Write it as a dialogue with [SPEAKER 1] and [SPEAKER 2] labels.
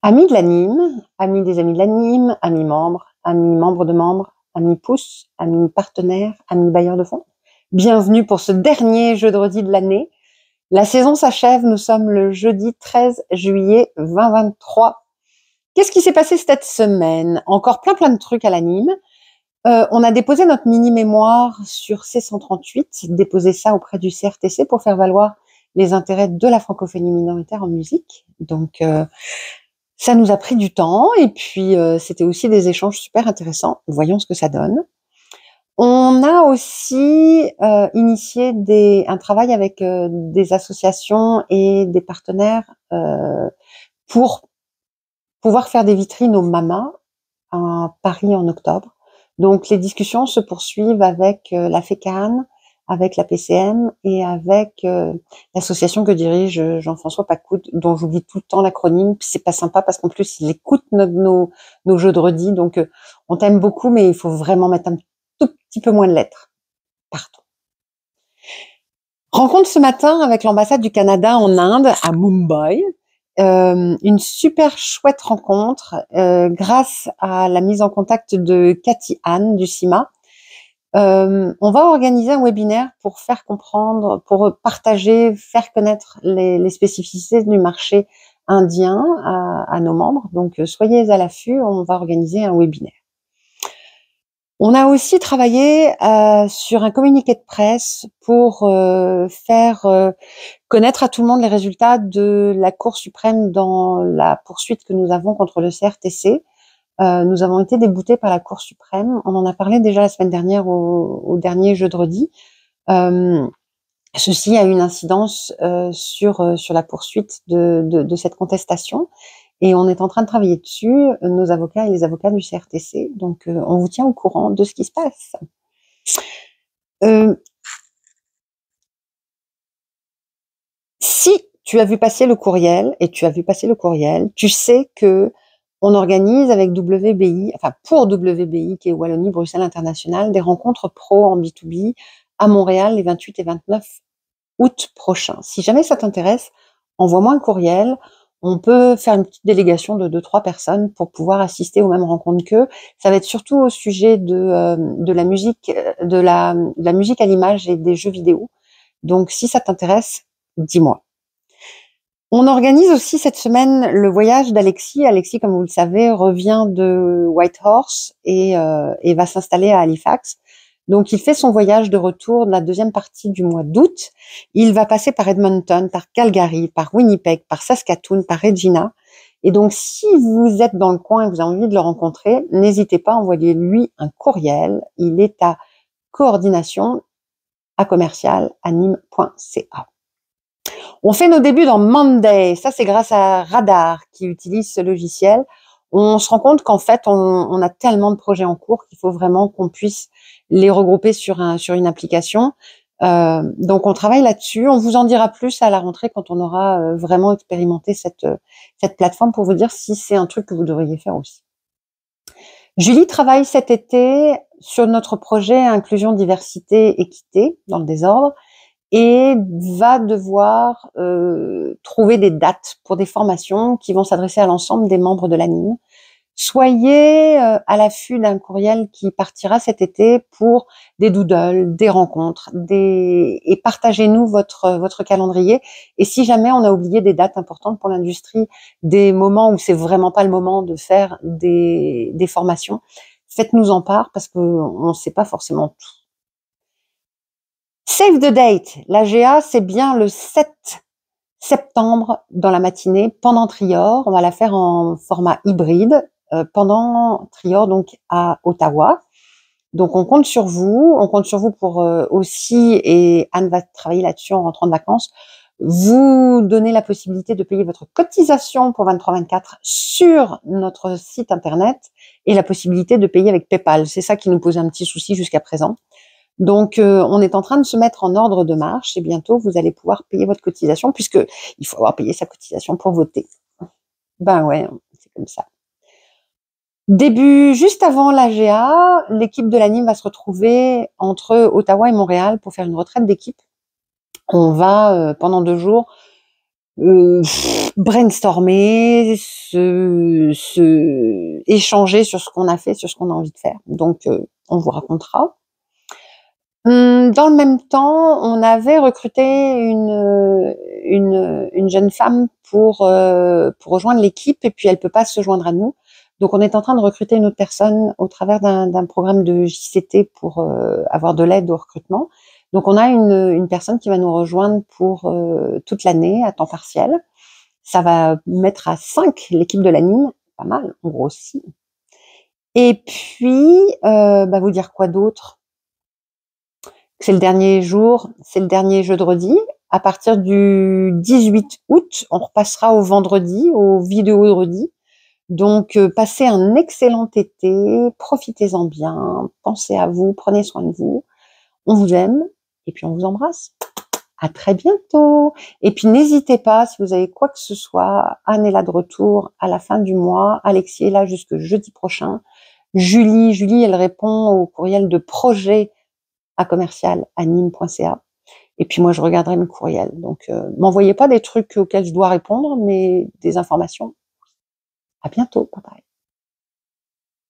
[SPEAKER 1] Amis de l'anime, amis des amis de l'anime, amis membres de membres, amis pouces, amis partenaires, amis bailleurs de fonds. Bienvenue pour ce dernier jeudi de l'année. La saison s'achève, nous sommes le jeudi 13 juillet 2023. Qu'est-ce qui s'est passé cette semaine? Encore plein de trucs à l'anime. On a déposé notre mini-mémoire sur C138, déposé ça auprès du CRTC pour faire valoir les intérêts de la francophonie minoritaire en musique. Donc, ça nous a pris du temps et puis c'était aussi des échanges super intéressants. Voyons ce que ça donne. On a aussi initié un travail avec des associations et des partenaires pour pouvoir faire des vitrines aux mamas à Paris en octobre. Donc les discussions se poursuivent avec la FECAN, avec la PCM et avec l'association que dirige Jean-François Pacoud, dont j'oublie tout le temps l'acronyme. Puis c'est pas sympa parce qu'en plus il écoute nos jeux de redis, donc on t'aime beaucoup, mais il faut vraiment mettre un tout petit peu moins de lettres. Pardon. Rencontre ce matin avec l'ambassade du Canada en Inde, à Mumbai. Une super chouette rencontre grâce à la mise en contact de Cathy Anne du CIMA. On va organiser un webinaire pour faire comprendre, pour partager, faire connaître les spécificités du marché indien à nos membres. Donc, soyez à l'affût, on va organiser un webinaire. On a aussi travaillé sur un communiqué de presse pour faire connaître à tout le monde les résultats de la Cour suprême dans la poursuite que nous avons contre le CRTC. Nous avons été déboutés par la Cour suprême. On en a parlé déjà la semaine dernière au dernier jeudi. Ceci a une incidence sur la poursuite de cette contestation. Et on est en train de travailler dessus, nos avocats et les avocats du CRTC. Donc, on vous tient au courant de ce qui se passe. Si tu as vu passer le courriel, tu sais que on organise avec WBI, enfin pour WBI, qui est Wallonie-Bruxelles International, des rencontres pro en B2B à Montréal les 28 et 29 août prochains. Si jamais ça t'intéresse, envoie-moi un courriel. On peut faire une petite délégation de 2-3 personnes pour pouvoir assister aux mêmes rencontres qu'eux. Ça va être surtout au sujet de la musique, de la musique à l'image et des jeux vidéo. Donc, si ça t'intéresse, dis-moi. On organise aussi cette semaine le voyage d'Alexis. Alexis, comme vous le savez, revient de Whitehorse et va s'installer à Halifax. Donc, il fait son voyage de retour de la deuxième partie du mois d'août. Il va passer par Edmonton, par Calgary, par Winnipeg, par Saskatoon, par Regina. Et donc, si vous êtes dans le coin et que vous avez envie de le rencontrer, n'hésitez pas à envoyer lui un courriel. Il est à coordination@anime.ca. On fait nos débuts dans Monday. Ça, c'est grâce à Radar qui utilise ce logiciel. On se rend compte qu'en fait, on a tellement de projets en cours qu'il faut vraiment qu'on puisse les regrouper sur une application. Donc, on travaille là-dessus. On vous en dira plus à la rentrée quand on aura vraiment expérimenté cette plateforme pour vous dire si c'est un truc que vous devriez faire aussi. Julie travaille cet été sur notre projet Inclusion, Diversité, Équité dans le désordre et va devoir trouver des dates pour des formations qui vont s'adresser à l'ensemble des membres de l'anime. Soyez à l'affût d'un courriel qui partira cet été pour des doodles, des rencontres, et partagez-nous votre calendrier. Et si jamais on a oublié des dates importantes pour l'industrie, des moments où c'est vraiment pas le moment de faire des formations, faites-nous en part parce qu'on ne sait pas forcément tout. Save the date. L'AGA, c'est bien le 7 septembre dans la matinée pendant Trior. On va la faire en format hybride pendant Trior, donc à Ottawa. Donc on compte sur vous. On compte sur vous pour aussi, et Anne va travailler là-dessus en rentrant de vacances, vous donner la possibilité de payer votre cotisation pour 23-24 sur notre site internet et la possibilité de payer avec PayPal. C'est ça qui nous posait un petit souci jusqu'à présent. Donc, on est en train de se mettre en ordre de marche et bientôt, vous allez pouvoir payer votre cotisation puisque il faut avoir payé sa cotisation pour voter. Ben ouais, c'est comme ça. Juste avant l'AGA, l'équipe de l'anime va se retrouver entre Ottawa et Montréal pour faire une retraite d'équipe. On va, pendant 2 jours, brainstormer, échanger sur ce qu'on a fait, sur ce qu'on a envie de faire. Donc, on vous racontera. Dans le même temps, on avait recruté une jeune femme pour rejoindre l'équipe et puis elle peut pas se joindre à nous. Donc, on est en train de recruter une autre personne au travers d'un programme de JCT pour avoir de l'aide au recrutement. Donc, on a une personne qui va nous rejoindre pour toute l'année à temps partiel. Ça va mettre à 5 l'équipe de l'anime, pas mal, on grossit. Et puis, vous dire quoi d'autre? C'est le dernier jour, c'est le dernier jeudi. À partir du 18 août, on repassera au vendredi, au vidéo-redi. Donc, passez un excellent été, profitez-en bien, pensez à vous, prenez soin de vous. On vous aime et puis on vous embrasse. À très bientôt. Et puis n'hésitez pas, si vous avez quoi que ce soit, Anne est là de retour à la fin du mois. Alexis est là jusque jeudi prochain. Julie, elle répond au courriel de projet à commercial@anime.ca. Et puis moi, je regarderai mes courriels. Donc, m'envoyez pas des trucs auxquels je dois répondre, mais des informations. À bientôt. Bye bye.